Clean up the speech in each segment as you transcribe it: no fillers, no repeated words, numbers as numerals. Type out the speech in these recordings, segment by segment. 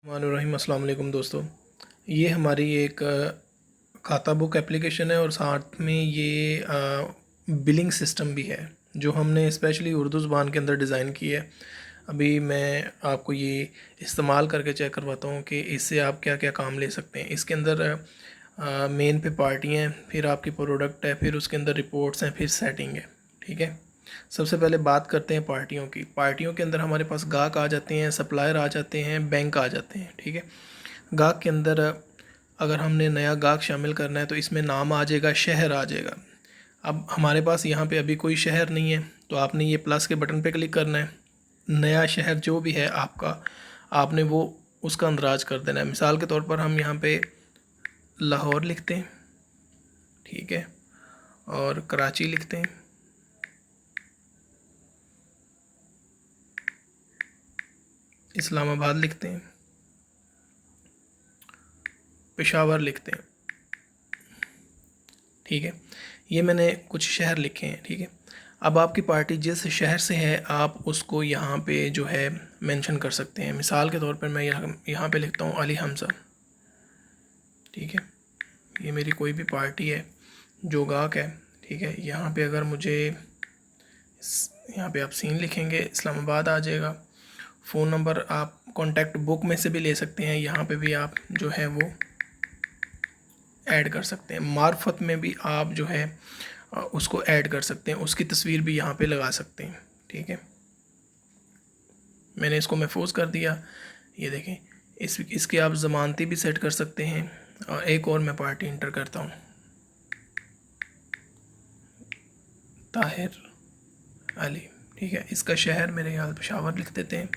रहीम अस्सलाम वालेकुम दोस्तों। ये हमारी एक खाता बुक एप्लीकेशन है और साथ में ये बिलिंग सिस्टम भी है जो हमने स्पेशली उर्दू ज़ुबान के अंदर डिज़ाइन की है। अभी मैं आपको ये इस्तेमाल करके चेक करवाता हूँ कि इससे आप क्या क्या काम ले सकते हैं। इसके अंदर मेन पे पार्टी हैं, फिर आपकी प्रोडक्ट है, फिर उसके अंदर रिपोर्ट्स हैं, फिर सेटिंग है। ठीक है, सबसे पहले बात करते हैं पार्टियों की। पार्टियों के अंदर हमारे पास गाहक आ जाते हैं, सप्लायर आ जाते हैं, बैंक आ जाते हैं। ठीक है, गाहक के अंदर अगर हमने नया गाहक शामिल करना है तो इसमें नाम आ जाएगा, शहर आ जाएगा। अब हमारे पास यहाँ पे अभी कोई शहर नहीं है तो आपने ये प्लस के बटन पे क्लिक करना है। नया शहर जो भी है आपका, आपने वो उसका अंदराज कर देना है। मिसाल के तौर पर हम यहाँ पे लाहौर लिखते हैं, ठीक है, और कराची लिखते हैं, इस्लामाबाद लिखते हैं, पेशावर लिखते हैं। ठीक है, ये मैंने कुछ शहर लिखे हैं। ठीक है, अब आपकी पार्टी जिस शहर से है आप उसको यहाँ पे जो है मेंशन कर सकते हैं। मिसाल के तौर पर मैं यहाँ पे लिखता हूँ अली हमज़ा। ठीक है, ये मेरी कोई भी पार्टी है जो गाहक है। ठीक है, यहाँ पे अगर मुझे यहाँ पे आप सीन लिखेंगे, इस्लामाबाद आ जाएगा। फ़ोन नंबर आप कॉन्टैक्ट बुक में से भी ले सकते हैं, यहाँ पे भी आप जो है वो ऐड कर सकते हैं। मार्फत में भी आप जो है उसको ऐड कर सकते हैं, उसकी तस्वीर भी यहाँ पे लगा सकते हैं। ठीक है, मैंने इसको महफूज कर दिया। ये देखें, इसके आप ज़मानती भी सेट कर सकते हैं। और एक और मैं पार्टी इंटर करता हूँ, ताहिर अली। ठीक है, इसका शहर मेरे ख्याल पेशावर लिख देते हैं।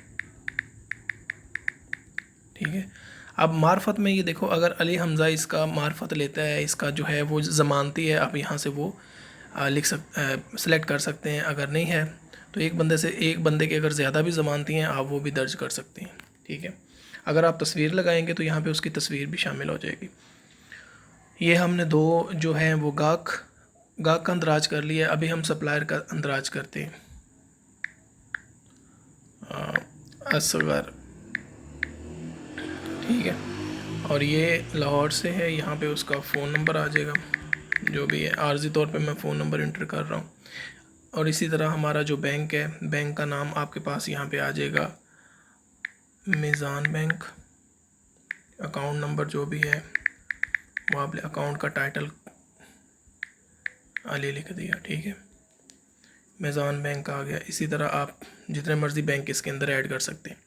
ठीक है, अब मार्फत में ये देखो, अगर अली हमज़ा इसका मार्फत लेता है, इसका जो है वो ज़मानती है, आप यहाँ से वो सेलेक्ट कर सकते हैं। अगर नहीं है तो एक बंदे के अगर ज़्यादा भी ज़मानती हैं आप वो भी दर्ज कर सकते हैं। ठीक है, अगर आप तस्वीर लगाएंगे तो यहाँ पे उसकी तस्वीर भी शामिल हो जाएगी। ये हमने दो जो है वो गाहक का अंदराज कर लिया। अभी हम सप्लायर का अंदराज करते हैं। असगर, ठीक है, और ये लाहौर से है। यहाँ पे उसका फ़ोन नंबर आ जाएगा, जो भी है आर्जी तौर पे मैं फ़ोन नंबर इंटर कर रहा हूँ। और इसी तरह हमारा जो बैंक है, बैंक का नाम आपके पास यहाँ पे आ जाएगा, मीज़ान बैंक। अकाउंट नंबर जो भी है वो आपने अकाउंट का टाइटल अली लिख दिया। ठीक है, मीज़ान बैंक आ गया। इसी तरह आप जितने मर्ज़ी बैंक इसके अंदर ऐड कर सकते हैं।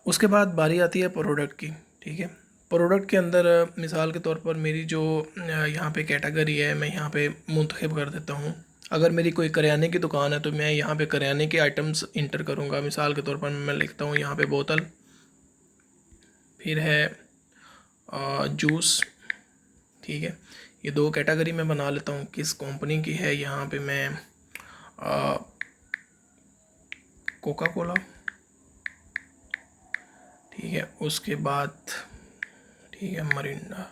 उसके बाद बारी आती है प्रोडक्ट की। ठीक है, प्रोडक्ट के अंदर मिसाल के तौर पर मेरी जो यहाँ पे कैटेगरी है मैं यहाँ पे मुंतखब कर देता हूँ। अगर मेरी कोई करियाने की दुकान है तो मैं यहाँ पे करियाने के आइटम्स इंटर करूँगा। मिसाल के तौर पर मैं लिखता हूँ यहाँ पे बोतल, फिर है जूस। ठीक है, ये दो कैटेगरी में बना लेता हूँ। किस कंपनी की है, यहाँ पे मैं कोका कोला। ठीक है, उसके बाद ठीक है मरिंडा,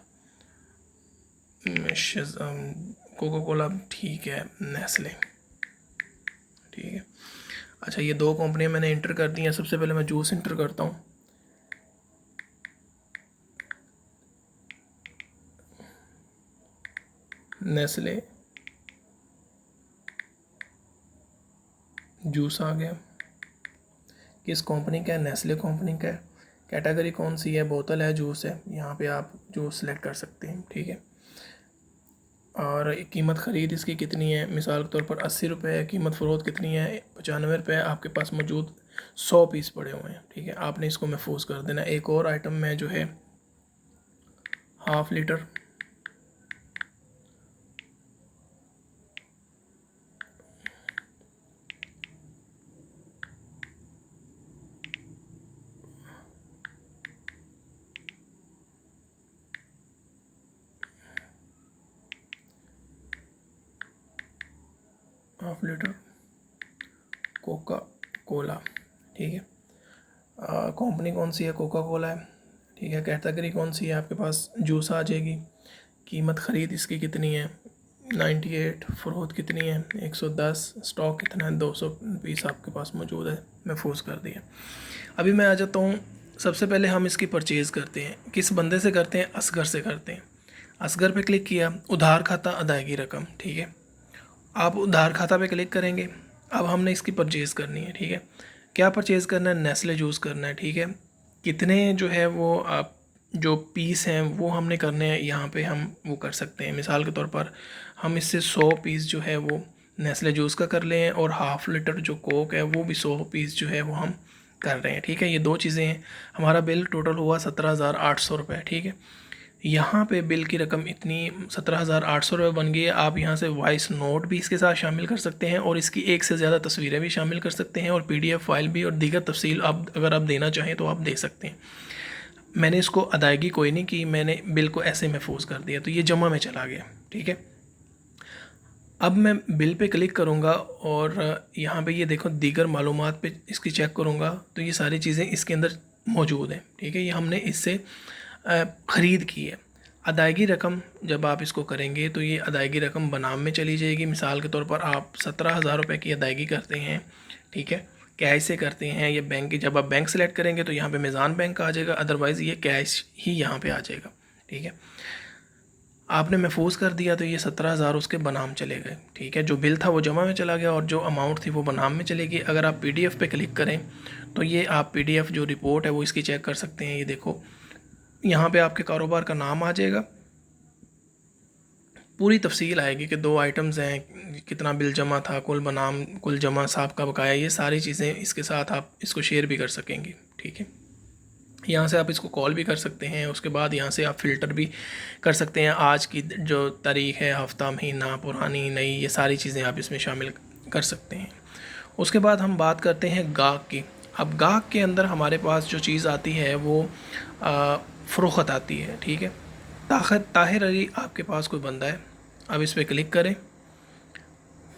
कोका कोला, ठीक है, नेस्ले। ठीक है, अच्छा, ये दो कंपनियां मैंने इंटर कर दी हैं। सबसे पहले मैं जूस इंटर करता हूँ। नेस्ले जूस आ गया। किस कंपनी का है, नेस्ले कंपनी का है। कैटेगरी कौन सी है, बोतल है, जूस है, यहाँ पे आप जूस सेलेक्ट कर सकते हैं। ठीक है, और कीमत ख़रीद इसकी कितनी है, मिसाल के तौर पर 80 रुपये है। कीमत फ़रोख्त कितनी है, 95 रुपये। आपके पास मौजूद 100 पीस पड़े हुए हैं। ठीक है, आपने इसको महफूज कर देना। एक और आइटम में जो है half litre, half litre Coca Cola. ठीक है, कंपनी कौन सी है, कोका कोला है। ठीक है, कैटेगरी कौन सी है, आपके पास जूस आ जाएगी। कीमत ख़रीद इसकी कितनी है, 98। फ़रोख्त कितनी है, 110। स्टॉक कितना है, 200 पीस आपके पास मौजूद है। महफूज कर दिया। अभी मैं आ जाता हूँ सबसे पहले हम इसकी परचेज़ करते हैं। किस बंदे से करते हैं? असगर से करते हैं। असगर पे क्लिक किया, उधार खाता अदायगी रकम, ठीक है। आप उधार खाता पे क्लिक करेंगे। अब हमने इसकी परचेज़ करनी है, ठीक है। क्या परचेज़ करना है? नेस्ले जूस करना है, ठीक है। कितने जो है वो आप जो पीस हैं वो हमने करने हैं, यहाँ पे हम वो कर सकते हैं। मिसाल के तौर पर हम इससे 100 पीस जो है वो नेस्ले जूस का कर लें और हाफ़ लीटर जो कोक है वो भी 100 पीस जो है वो हम कर रहे हैं, ठीक है। ये 2 चीज़ें हैं। हमारा बिल टोटल हुआ 17,800 रुपये, ठीक है। यहाँ पे बिल की रकम इतनी 17,800 रुपये बन गई है। आप यहाँ से वॉइस नोट भी इसके साथ शामिल कर सकते हैं और इसकी एक से ज़्यादा तस्वीरें भी शामिल कर सकते हैं और PDF फाइल भी और दीगर तफसील आप अगर आप देना चाहें तो आप दे सकते हैं। मैंने इसको अदायगी कोई नहीं की, मैंने बिल को ऐसे महफूज कर दिया, तो ये जमा में चला गया, ठीक है। अब मैं बिल पे क्लिक करूँगा और यहाँ पे ये देखो दीगर मालूमात पे इसकी चेक करूँगा तो ये सारी चीज़ें इसके अंदर मौजूद हैं, ठीक है। ये हमने इससे ख़रीद की है। अदायगी रकम जब आप इसको करेंगे तो ये अदायगी रकम बनाम में चली जाएगी। मिसाल के तौर पर आप 17,000 रुपये की अदायगी करते हैं, ठीक है, कैश से करते हैं या बैंक की। जब आप बैंक सेलेक्ट करेंगे तो यहाँ पे मीज़ान बैंक आ जाएगा, अदरवाइज़ ये कैश ही यहाँ पे आ जाएगा, ठीक है। आपने महफूज कर दिया तो ये 17,000 उसके बनाम चले गए, ठीक है। जो बिल था वो जमा में चला गया और जो अमाउंट थी वो बनाम में चलेगी। अगर आप PDF पे क्लिक करें तो ये आप PDF जो रिपोर्ट है वो इसकी चेक कर सकते हैं। ये देखो यहाँ पे आपके कारोबार का नाम आ जाएगा, पूरी तफसील आएगी कि 2 आइटम्स हैं, कितना बिल जमा था, कुल बनाम, कुल जमा, साहब का बकाया, ये सारी चीज़ें इसके साथ आप इसको शेयर भी कर सकेंगे, ठीक है। यहाँ से आप इसको कॉल भी कर सकते हैं। उसके बाद यहाँ से आप फ़िल्टर भी कर सकते हैं। आज की जो तारीख़ है, हफ़्ता, महीना, पुरानी, नई, ये सारी चीज़ें आप इसमें शामिल कर सकते हैं। उसके बाद हम बात करते हैं गाहक की। अब गाहक के अंदर हमारे पास जो चीज़ आती है वो फ़रोख्त आती है, ठीक है। ताहिर अली आपके पास कोई बंदा है, अब इस पर क्लिक करें।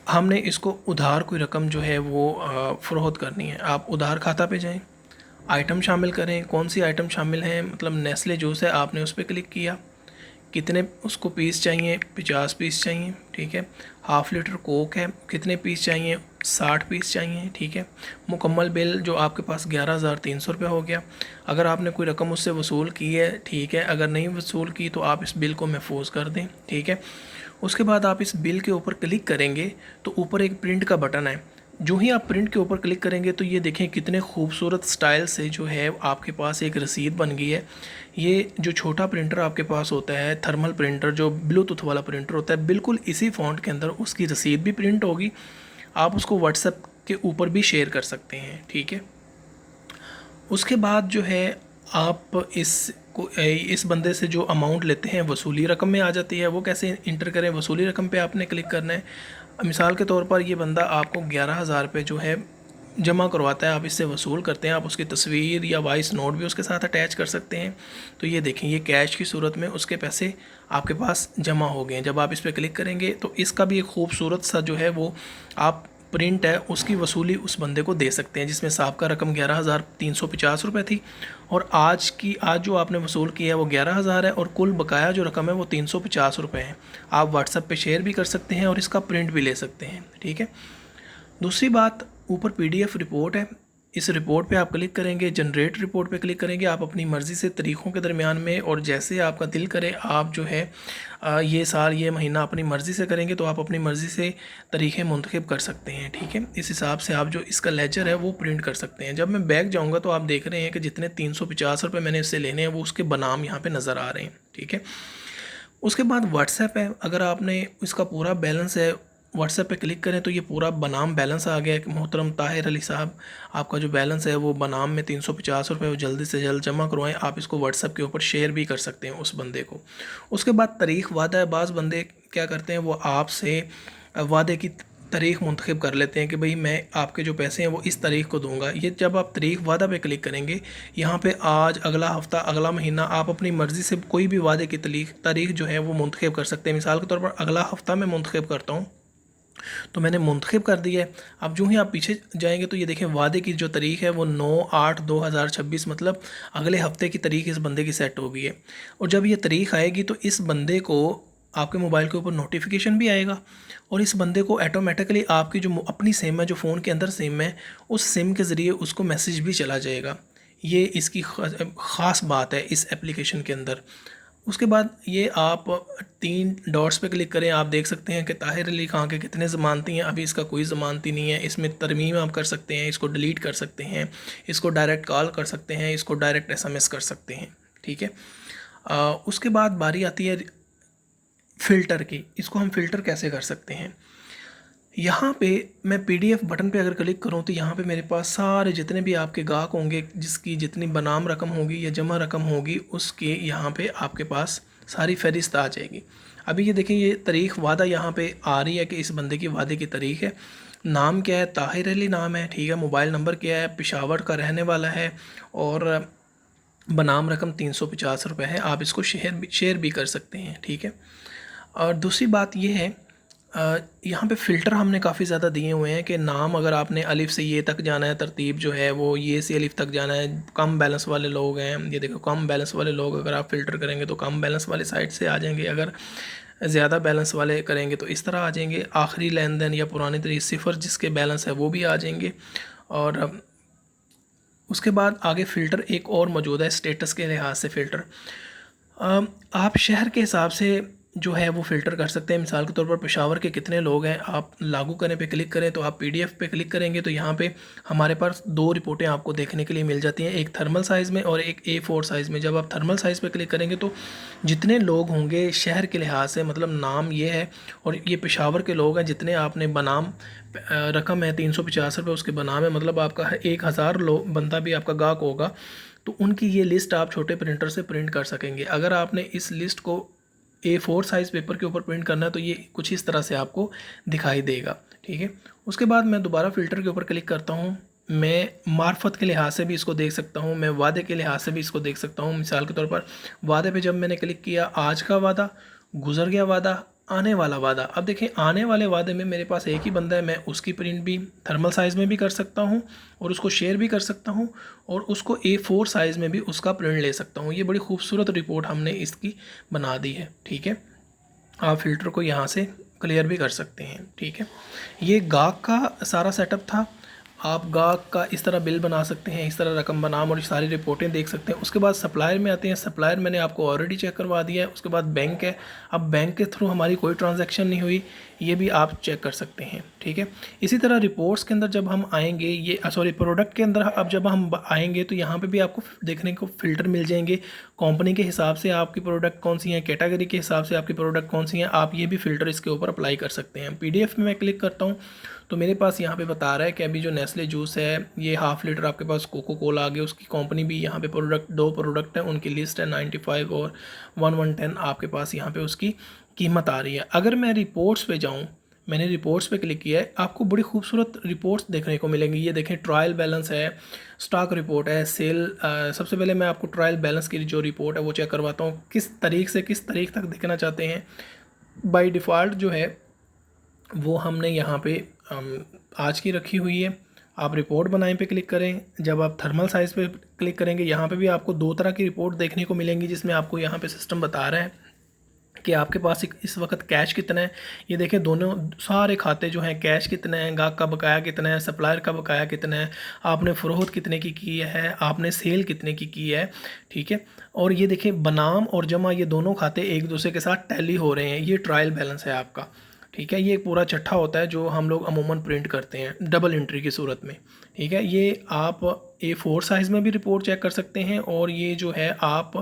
हमने इसको उधार कोई रकम जो है वो फ़रोख्त करनी है। आप उधार खाता पे जाएं, आइटम शामिल करें। कौन सी आइटम शामिल हैं? मतलब नेस्ले जूस है, आपने उस पर क्लिक किया। कितने उसको पीस चाहिए? 50 पीस चाहिए, ठीक है। हाफ़ लीटर कोक है, कितने पीस चाहिए? 60 पीस चाहिए, ठीक है। मुकम्मल बिल जो आपके पास 11,300 रुपये हो गया। अगर आपने कोई रकम उससे वसूल की है, ठीक है, अगर नहीं वसूल की तो आप इस बिल को महफूज कर दें, ठीक है। उसके बाद आप इस बिल के ऊपर क्लिक करेंगे तो ऊपर एक प्रिंट का बटन है। जो ही आप प्रिंट के ऊपर क्लिक करेंगे तो ये देखें कितने खूबसूरत स्टाइल से जो है आपके पास एक रसीद बन गई है। ये जो छोटा प्रिंटर आपके पास होता है, थर्मल प्रिंटर, जो ब्लूटूथ वाला प्रिंटर होता है, बिल्कुल इसी फ़ॉन्ट के अंदर उसकी रसीद भी प्रिंट होगी। आप उसको व्हाट्सएप के ऊपर भी शेयर कर सकते हैं, ठीक है। उसके बाद जो है आप इस बंदे से जो अमाउंट लेते हैं वसूली रकम में आ जाती है। वो कैसे इंटर करें? वसूली रकम पे आपने क्लिक करना है। मिसाल के तौर पर ये बंदा आपको 11,000 रुपये जो है जमा करवाता है, आप इससे वसूल करते हैं। आप उसकी तस्वीर या वॉइस नोट भी उसके साथ अटैच कर सकते हैं। तो ये देखें, ये कैश की सूरत में उसके पैसे आपके पास जमा हो गए हैं। जब आप इस पर क्लिक करेंगे तो इसका भी एक खूबसूरत सा जो है वो आप प्रिंट है उसकी वसूली उस बंदे को दे सकते हैं, जिसमें साबिक़ा रकम 11,350 रुपये थी और आज जो आपने वसूल किया है वो 11,000 है और कुल बकाया जो रकम है वो 350 रुपये है। आप व्हाट्सएप पे शेयर भी कर सकते हैं और इसका प्रिंट भी ले सकते हैं, ठीक है। दूसरी बात, ऊपर PDF रिपोर्ट है। इस रिपोर्ट पे आप क्लिक करेंगे, जनरेट रिपोर्ट पे क्लिक करेंगे। आप अपनी मर्ज़ी से तारीख़ों के दरमियान में और जैसे आपका दिल करे आप जो है ये साल, ये महीना अपनी मर्ज़ी से करेंगे तो आप अपनी मर्ज़ी से तारीख़ें मुंतखब कर सकते हैं, ठीक है। इस हिसाब से आप जो इसका लेजर है वो प्रिंट कर सकते हैं। जब मैं बैक जाऊँगा तो आप देख रहे हैं कि जितने 350 रुपये मैंने इससे लेने हैं वो उसके बनाम यहाँ पर नज़र आ रहे हैं, ठीक है। उसके बाद व्हाट्सएप है। अगर आपने इसका पूरा बैलेंस है, व्हाट्सएप पे क्लिक करें तो ये पूरा बनाम बैलेंस आ गया है कि मोहतरम ताहिर अली साहब, आपका जो बैलेंस है वो बनाम में 350 रुपये वो जल्दी से जल्द जमा करवाएं। आप इसको व्हाट्सएप के ऊपर शेयर भी कर सकते हैं उस बंदे को। उसके बाद तारीख़ वादा है। बाज़ बंदे क्या करते हैं, वो आपसे वादे की तारीख़ मुंतखब कर लेते हैं कि भाई मैं आपके जो पैसे हैं वो इस तारीख़ को दूंगा। ये जब आप तारीख़ वादा पे क्लिक करेंगे, यहाँ पे आज, अगला हफ़्ता, अगला महीना, आप अपनी मर्ज़ी से कोई भी वादे की तारीख़ जो है वो मुंतखब कर सकते हैं। मिसाल के तौर पर अगला हफ़्ता मैं मुंतखब करता हूँ तो मैंने मुंतखब कर दिया है। अब जो ही आप पीछे जाएंगे तो ये देखें वादे की जो तारीख़ है वो 9/8/2026, मतलब अगले हफ्ते की तारीख़ इस बंदे की सेट हो गई है। और जब ये तारीख़ आएगी तो इस बंदे को आपके मोबाइल के ऊपर नोटिफिकेशन भी आएगा और इस बंदे को ऑटोमेटिकली आपकी जो अपनी सिम है, जो फ़ोन के अंदर सिम है, उस सिम के ज़रिए उसको मैसेज भी चला जाएगा। ये इसकी ख़ास बात है इस एप्लीकेशन के अंदर। उसके बाद ये आप 3 डॉट्स पे क्लिक करें, आप देख सकते हैं कि ताहिर अली खां के कितने ज़मानती हैं। अभी इसका कोई ज़मानती नहीं है। इसमें तरमीम आप कर सकते हैं, इसको डिलीट कर सकते हैं, इसको डायरेक्ट कॉल कर सकते हैं, इसको डायरेक्ट SMS कर सकते हैं। ठीक है। उसके बाद बारी आती है फ़िल्टर की। इसको हम फ़िल्टर कैसे कर सकते हैं। यहाँ पे मैं PDF बटन पे अगर क्लिक करूँ तो यहाँ पे मेरे पास सारे जितने भी आपके गाहक होंगे, जिसकी जितनी बनाम रकम होगी या जमा रकम होगी, उसके यहाँ पे आपके पास सारी फ़हरिस्त आ जाएगी। अभी ये देखें, ये तारीख़ वादा यहाँ पे आ रही है कि इस बंदे की वादे की तारीख़ है। नाम क्या है, ताहिर अली नाम है। ठीक है। मोबाइल नंबर क्या है, पेशावर का रहने वाला है। और बनाम रकम 350 रुपये है। आप इसको शेयर भी कर सकते हैं। ठीक है। और दूसरी बात ये है, यहाँ पे फ़िल्टर हमने काफ़ी ज़्यादा दिए हुए हैं कि नाम अगर आपने अलिफ़ से ये तक जाना है, तरतीब जो है वो ये से अलिफ़ तक जाना है। कम बैलेंस वाले लोग हैं, ये देखो कम बैलेंस वाले लोग अगर आप फ़िल्टर करेंगे तो कम बैलेंस वाली साइट से आ जाएंगे। अगर ज़्यादा बैलेंस वाले करेंगे तो इस तरह आ जाएंगे। आखिरी लेन देन या पुरानी तरीक सिफ़र जिसके बैलेंस है वो भी आ जाएंगे। और उसके बाद आगे फ़िल्टर एक और मौजूद है स्टेटस के लिहाज से फ़िल्टर। आप शहर के हिसाब से जो है वो फ़िल्टर कर सकते हैं। मिसाल के तौर पर पेशावर के कितने लोग हैं, आप लागू करें पे क्लिक करें तो आप PDF पे क्लिक करेंगे तो यहाँ पे हमारे पास 2 रिपोर्टें आपको देखने के लिए मिल जाती हैं, एक थर्मल साइज़ में और एक A4 साइज़ में। जब आप थर्मल साइज़ पे क्लिक करेंगे तो जितने लोग होंगे शहर के लिहाज से, मतलब नाम ये है और ये पेशावर के लोग हैं, जितने आपने बनाम रकम है 350 रुपये उसके बनाम है, मतलब आपका 1000 लोग बंदा भी आपका गाहक होगा तो उनकी ये लिस्ट आप छोटे प्रिंटर से प्रिंट कर सकेंगे। अगर आपने इस लिस्ट को A4 साइज़ पेपर के ऊपर प्रिंट करना है तो ये कुछ इस तरह से आपको दिखाई देगा। ठीक है। उसके बाद मैं दोबारा फ़िल्टर के ऊपर क्लिक करता हूँ। मैं मार्फत के लिहाज से भी इसको देख सकता हूँ, मैं वादे के लिहाज से भी इसको देख सकता हूँ। मिसाल के तौर पर वादे पे जब मैंने क्लिक किया, आज का वादा, गुजर गया वादा, आने वाला वादा। अब देखें, आने वाले वादे में मेरे पास एक ही बंदा है, मैं उसकी प्रिंट भी थर्मल साइज़ में भी कर सकता हूँ और उसको शेयर भी कर सकता हूँ और उसको A4 साइज़ में भी उसका प्रिंट ले सकता हूँ। ये बड़ी खूबसूरत रिपोर्ट हमने इसकी बना दी है। ठीक है। आप फ़िल्टर को यहाँ से क्लियर भी कर सकते हैं। ठीक है। ये गाहक का सारा सेटअप था। आप गाहक का इस तरह बिल बना सकते हैं, इस तरह रकम बनाम और सारी रिपोर्टें देख सकते हैं। उसके बाद सप्लायर में आते हैं। सप्लायर मैंने आपको ऑलरेडी चेक करवा दिया है। उसके बाद बैंक है। अब बैंक के थ्रू हमारी कोई ट्रांजैक्शन नहीं हुई, ये भी आप चेक कर सकते हैं। ठीक है। इसी तरह रिपोर्ट्स के अंदर जब हम आएंगे, ये सॉरी प्रोडक्ट के अंदर अब जब हम आएंगे तो यहाँ पे भी आपको देखने को फ़िल्टर मिल जाएंगे। कंपनी के हिसाब से आपकी प्रोडक्ट कौन सी हैं, कैटेगरी के हिसाब से आपकी प्रोडक्ट कौन सी हैं, आप ये भी फ़िल्टर इसके ऊपर अप्लाई कर सकते हैं। PDF में मैं क्लिक करता हूँ तो मेरे पास यहाँ पे बता रहा है कि अभी जो नेस्ले जूस है ये हाफ़ लीटर आपके पास कोको कोला आ गया, उसकी कंपनी भी यहाँ पे प्रोडक्ट 2 प्रोडक्ट हैं, उनकी लिस्ट है 95 और 1110 आपके पास यहाँ पे उसकी कीमत आ रही है। अगर मैं रिपोर्ट्स पे जाऊँ, मैंने रिपोर्ट्स पे क्लिक किया है, आपको बड़ी खूबसूरत रिपोर्ट्स देखने को मिलेंगी। ये देखें, ट्रायल बैलेंस है, स्टॉक रिपोर्ट है, सेल। सबसे पहले मैं आपको ट्रायल बैलेंस की जो रिपोर्ट है वो चेक करवाता हूँ, किस तारीख से किस तारीख तक दिखना चाहते हैं। बाय डिफ़ॉल्ट जो है वो हमने यहाँ पे आज की रखी हुई है। आप रिपोर्ट बनाएं पे क्लिक करें। जब आप थर्मल साइज़ पे क्लिक करेंगे, यहाँ पे भी आपको 2 तरह की रिपोर्ट देखने को मिलेंगी, जिसमें आपको यहाँ पे सिस्टम बता रहा है कि आपके पास इस वक्त कैश कितना है। ये देखें, दोनों सारे खाते जो हैं, कैश कितना है, गाहक का बकाया कितना है, सप्लायर का बकाया कितना है, आपने फ़रोख्त कितने की है, आपने सेल कितने की है। ठीक है। और ये देखें, बनाम और जमा, ये दोनों खाते एक दूसरे के साथ टैली हो रहे हैं। ये ट्रायल बैलेंस है आपका। ठीक है। ये एक पूरा चट्ठा होता है जो हम लोग अमूमन प्रिंट करते हैं डबल एंट्री की सूरत में। ठीक है। ये आप A4 साइज़ में भी रिपोर्ट चेक कर सकते हैं और ये जो है आप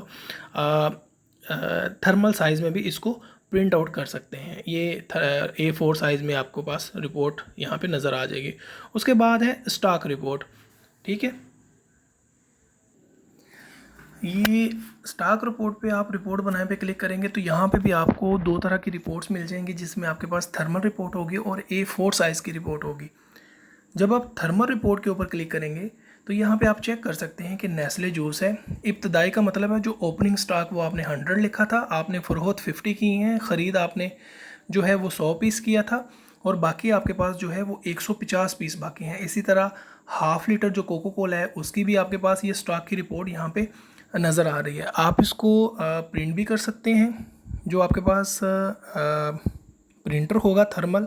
थर्मल साइज़ में भी इसको प्रिंट आउट कर सकते हैं। ये A4 साइज़ में आपको पास रिपोर्ट यहाँ पे नज़र आ जाएगी। उसके बाद है स्टॉक रिपोर्ट। ठीक है। ये स्टॉक रिपोर्ट पे आप रिपोर्ट बनाए पे क्लिक करेंगे तो यहाँ पे भी आपको 2 तरह की रिपोर्ट्स मिल जाएंगी, जिसमें आपके पास थर्मल रिपोर्ट होगी और A4 साइज़ की रिपोर्ट होगी। जब आप थर्मल रिपोर्ट के ऊपर क्लिक करेंगे तो यहाँ पे आप चेक कर सकते हैं कि नेस्ले जूस है। इब्तदाई का मतलब है जो ओपनिंग स्टॉक वो आपने 100 लिखा था, आपने फ़रोख्त 50 की हैं, ख़रीद आपने जो है वो 100 पीस किया था और बाकी आपके पास जो है वो 150 पीस बाकी हैं। इसी तरह हाफ़ लीटर जो कोको कोला है उसकी भी आपके पास ये स्टॉक की रिपोर्ट यहाँ पे नज़र आ रही है। आप इसको प्रिंट भी कर सकते हैं। जो आपके पास प्रिंटर होगा थर्मल,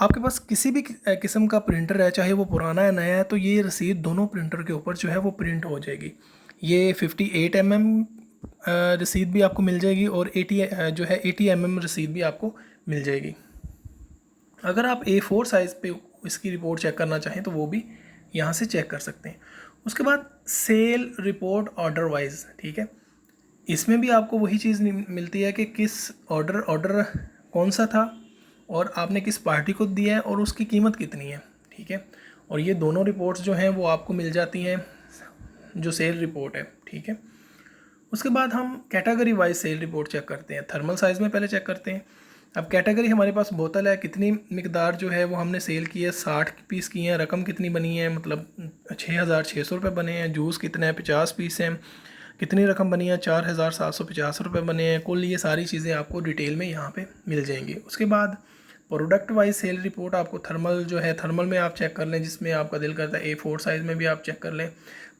आपके पास किसी भी किस्म का प्रिंटर है, चाहे वो पुराना या नया है, तो ये रसीद दोनों प्रिंटर के ऊपर जो है वो प्रिंट हो जाएगी। ये 58 mm रसीद भी आपको मिल जाएगी और 80 जो है 80 mm रसीद भी आपको मिल जाएगी। अगर आप A4 साइज़ पे इसकी रिपोर्ट चेक करना चाहें तो वो भी यहाँ से चेक कर सकते हैं। उसके बाद सेल रिपोर्ट ऑर्डर वाइज, ठीक है, इसमें भी आपको वही चीज़ मिलती है कि किस ऑर्डर कौन सा था और आपने किस पार्टी को दिया है और उसकी कीमत कितनी है, ठीक है। और ये दोनों रिपोर्ट्स जो हैं वो आपको मिल जाती हैं जो सेल रिपोर्ट है, ठीक है। उसके बाद हम category wise sale report check करते हैं। थर्मल साइज़ में पहले चेक करते हैं। अब कैटेगरी हमारे पास बोतल है, कितनी मिकदार जो है वो हमने सेल की है, 60 पीस की हैं, रकम कितनी बनी है, मतलब 6,600 रुपये बने हैं। जूस कितने हैं, 50 पीस हैं, कितनी रकम बनी है, 4,750 रुपये बने हैं कुल। ये सारी चीज़ें आपको डिटेल में यहाँ पे मिल जाएंगी। उसके बाद प्रोडक्ट वाइज सेल रिपोर्ट आपको थर्मल जो है, थर्मल में आप चेक कर लें, जिसमें आपका दिल करता है A4 साइज़ में भी आप चेक कर लें।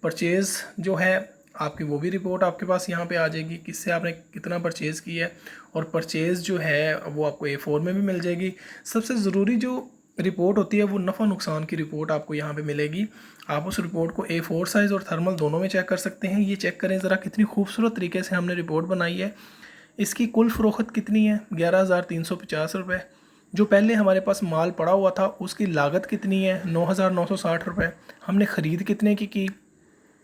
परचेज़ जो है आपकी वो भी रिपोर्ट आपके पास यहाँ पे आ जाएगी, किससे आपने कितना परचेज़ किया है, और परचेज़ जो है वो आपको A4 में भी मिल जाएगी। सबसे ज़रूरी जो रिपोर्ट होती है वो नफ़ा नुकसान की रिपोर्ट आपको यहाँ पे मिलेगी। आप उस रिपोर्ट को A4 साइज़ और थर्मल दोनों में चेक कर सकते हैं। ये चेक करें ज़रा कितनी खूबसूरत तरीके से हमने रिपोर्ट बनाई है। इसकी कुल फ़रोख्त कितनी है, 11,350 रुपये। जो पहले हमारे पास माल पड़ा हुआ था उसकी लागत कितनी है, 9,960 रुपये। हमने ख़रीद कितने की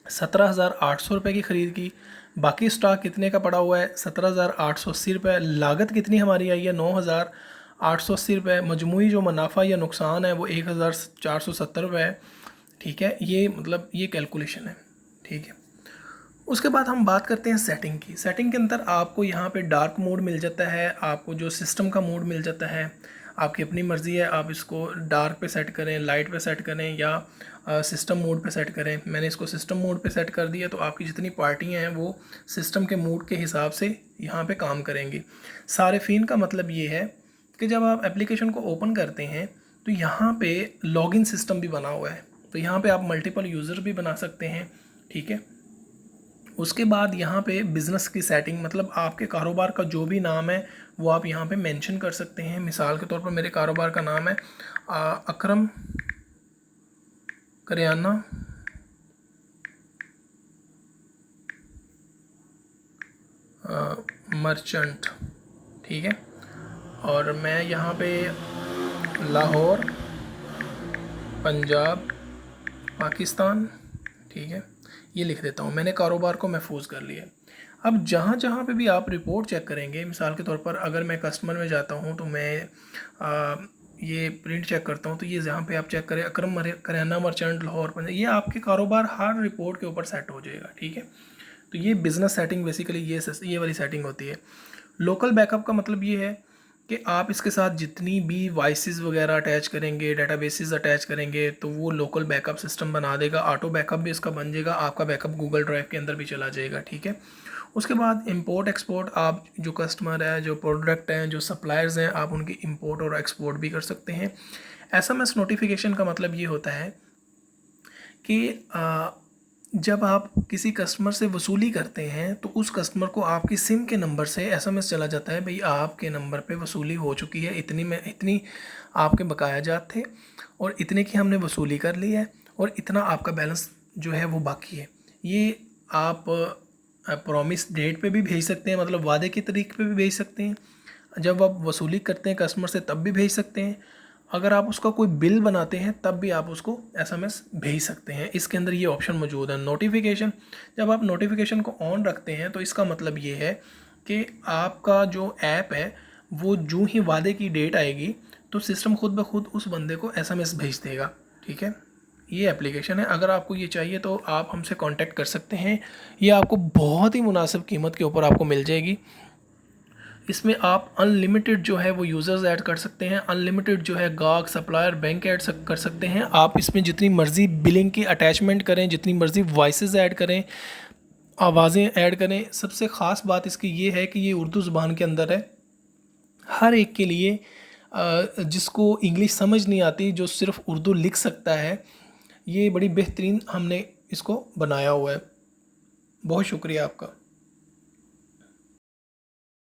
17,800 रुपये की ख़रीद की। बाकी स्टॉक कितने का पड़ा हुआ है, 17,880 रुपये। लागत कितनी हमारी आई है, 9,880 रुपये। मजमूई जो मुनाफा या नुकसान है वो 1,470 रुपये है, ठीक है। ये मतलब ये कैलकुलेशन है, ठीक है। उसके बाद हम बात करते हैं सेटिंग की। सेटिंग के अंदर आपको यहाँ पे डार्क मोड मिल जाता है, आपको जो सिस्टम का मोड मिल जाता है। आपकी अपनी मर्ज़ी है, आप इसको डार्क पे सेट करें, लाइट पे सेट करें या सिस्टम मोड पे सेट करें। मैंने इसको सिस्टम मोड पे सेट कर दिया, तो आपकी जितनी पार्टियाँ हैं वो सिस्टम के मोड के हिसाब से यहाँ पे काम करेंगी। सारिफिन का मतलब ये है कि जब आप एप्लीकेशन को ओपन करते हैं तो यहाँ पे लॉगिन सिस्टम भी बना हुआ है, तो यहाँ पे आप मल्टीपल यूज़र भी बना सकते हैं, ठीक है। उसके बाद यहाँ पे बिज़नेस की सेटिंग, मतलब आपके कारोबार का जो भी नाम है वो आप यहाँ पे मेंशन कर सकते हैं। मिसाल के तौर पर मेरे कारोबार का नाम है अकरम करियाना मर्चेंट, ठीक है। और मैं यहाँ पे लाहौर पंजाब पाकिस्तान, ठीक है, ये लिख देता हूँ। मैंने कारोबार को महफूज कर लिया। अब जहाँ जहाँ पे भी आप रिपोर्ट चेक करेंगे, मिसाल के तौर पर अगर मैं कस्टमर में जाता हूँ तो मैं ये प्रिंट चेक करता हूँ, तो ये जहाँ पे आप चेक करें अकरम करियाना मर्चेंट लाहौर पंजाब, ये आपके कारोबार हर रिपोर्ट के ऊपर सेट हो जाएगा, ठीक है। तो ये बिज़नेस सेटिंग बेसिकली ये वाली सेटिंग होती है। लोकल बैकअप का मतलब ये है कि आप इसके साथ जितनी भी वॉइसेस वगैरह अटैच करेंगे, डेटाबेसेस अटैच करेंगे, तो वो लोकल बैकअप सिस्टम बना देगा। ऑटो बैकअप भी इसका बन जाएगा, आपका बैकअप गूगल ड्राइव के अंदर भी चला जाएगा, ठीक है। उसके बाद इंपोर्ट एक्सपोर्ट, आप जो कस्टमर है, जो प्रोडक्ट हैं, जो सप्लायर्स हैं, आप उनकी इंपोर्ट और एक्सपोर्ट भी कर सकते हैं। SMS नोटिफिकेशन का मतलब ये होता है कि जब आप किसी कस्टमर से वसूली करते हैं तो उस कस्टमर को आपकी सिम के नंबर से SMS चला जाता है, भाई आपके नंबर पे वसूली हो चुकी है, इतनी आपके बकाया जात थे और इतने की हमने वसूली कर ली है और इतना आपका बैलेंस जो है वो बाकी है। ये आप प्रॉमिस डेट पे भी भेज सकते हैं, मतलब वादे की तारीख पे भी भेज सकते हैं। जब आप वसूली करते हैं कस्टमर से तब भी भेज सकते हैं। अगर आप उसका कोई बिल बनाते हैं तब भी आप उसको SMS भेज सकते हैं। इसके अंदर ये ऑप्शन मौजूद है नोटिफिकेशन। जब आप नोटिफिकेशन को ऑन रखते हैं तो इसका मतलब ये है कि आपका जो ऐप है वो जो ही वादे की डेट आएगी तो सिस्टम खुद ब खुद उस बंदे को SMS भेज देगा, ठीक है। ये एप्लीकेशन है। अगर आपको ये चाहिए तो आप हमसे कांटेक्ट कर सकते हैं। ये आपको बहुत ही मुनासिब कीमत के ऊपर आपको मिल जाएगी। इसमें आप अनलिमिटेड जो है वो यूज़र्स ऐड कर सकते हैं, अनलिमिटेड जो है गाहक सप्लायर बैंक ऐड कर सकते हैं। आप इसमें जितनी मर्ज़ी बिलिंग की अटैचमेंट करें, जितनी मर्ज़ी वॉइसेस ऐड करें, आवाज़ें ऐड करें। सबसे ख़ास बात इसकी ये है कि ये उर्दू ज़ुबान के अंदर है, हर एक के लिए, जिसको इंग्लिश समझ नहीं आती, जो सिर्फ़ उर्दू लिख सकता है। ये बड़ी बेहतरीन हमने इसको बनाया हुआ है। बहुत शुक्रिया आपका।